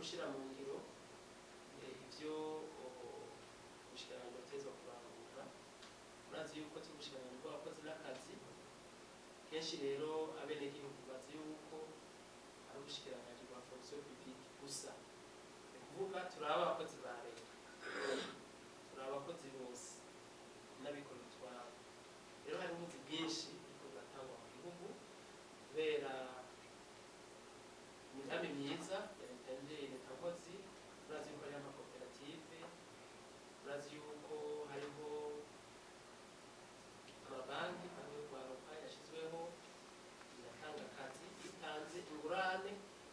gushyira mu ngiro ibyo ubushikiranganji butezwa kurangura. Murazi yuko turi ubushikiranganji bw'abakozi n'akazi, kenshi rero abenegihugu bazi yuko ari ubushikiranganji bwa fonction publique gusa, ni kuvuga turaba abakozi ba leta, turaba abakozi bose n'abikorera utwabo. Rero hari ubuzi bwinshi buriko buratangwa mu gihugu kubera imigambi myiza ya leta y'imvyeyi leta nkozi. Murazi yuko hariho amakoperative, murazi yuko hariho amabanki amwe yo kwaruka yashizweho iratanga akazi, itanze ingurane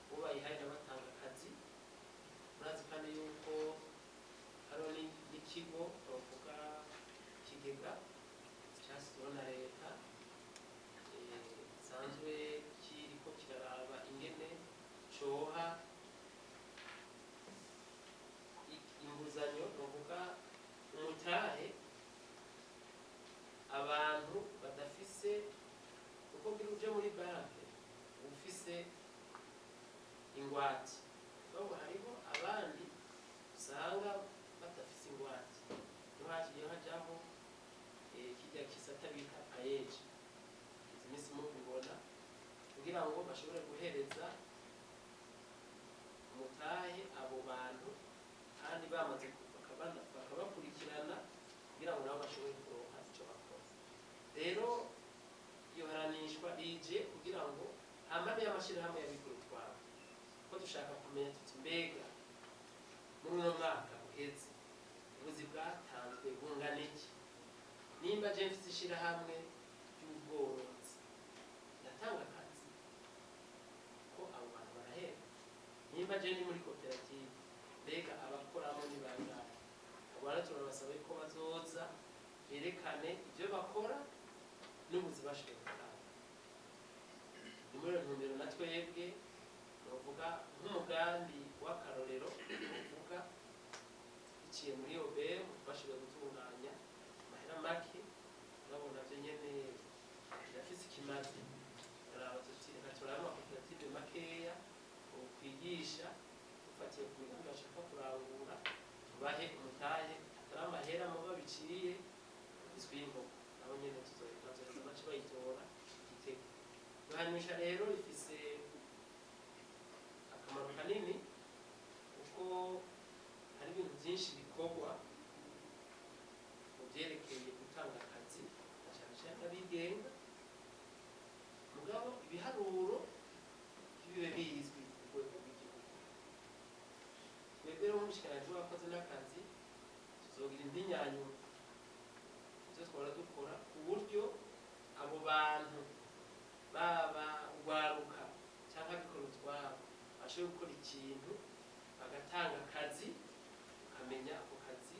uwo bayihaye n'abatanga akazi. Murazi kandi yuko hariho n'ikigo bavuga ikigega cyasizweho na leta gisanzwe kiriko kiraraba ingene coha inguzanyo, bavuga umutahe abantu badafise, uko biri uje muri banki ufise ingwate. Ahubwo hariho abandi usanga badafise ingwate, niho haciye hajaho kirya gisata bita payeje, izi minsi mubibona, kugira ngo bashobore guhereza umutahe abo bantu kandi bamaze bakabakurikirana kugira ngo nabo bashobore kuronka icyo bakora. Rero iyo haranishwa rije kugira ngo hamane y'amashyirahamwe y'abikorera utwabo, ko dushaka kumenya tuti mbega muri uno mwaka uheze ubuzi bwatanzwe bungana iki? Nimba je mfise ishirahamwe ry'ubworozi ndatanga akazi ko abo bantu barahera. Nimba je ndi muri koperative mbega abakoramo ni bangahe? Abo bantu turabasaba ko bazoza berekane ibyo bakora n'ubuzi bashoboye gutanga. Ni muri iyo ntumbero na twebwe novuga nk'umugambi w'akarorero uvuga biciye muri OBM bashoboye gutunganya amahera make, urabona byo nyene birafise ikimazi. Turaba amakoperative makeya ukwigisha ufatiye ku migambi bashaka kurangura, tubahe umutahe atari amahera muba biciye izwi y'inkoko, nabo nyene tuzoza bace bayitora igitego. Guhanisha rero rifise akamaro kanini kuko hari ibintu byinshi bikorwa mu byerekeye gutanga akazi na cyane cyane abigenga, mugabo ibiharuro bibe bizwi ku rwego rw'igihugu. Twebwe rero nk'umushikiranganji w'abakozi n'akazi tuzogira indinyanyo ivyo twara dukora ku buryo abo bantu baba urwaruka cyangwa abikorera utwabo bashoboye gukora ikintu bagatanga akazi, ukamenya ako kazi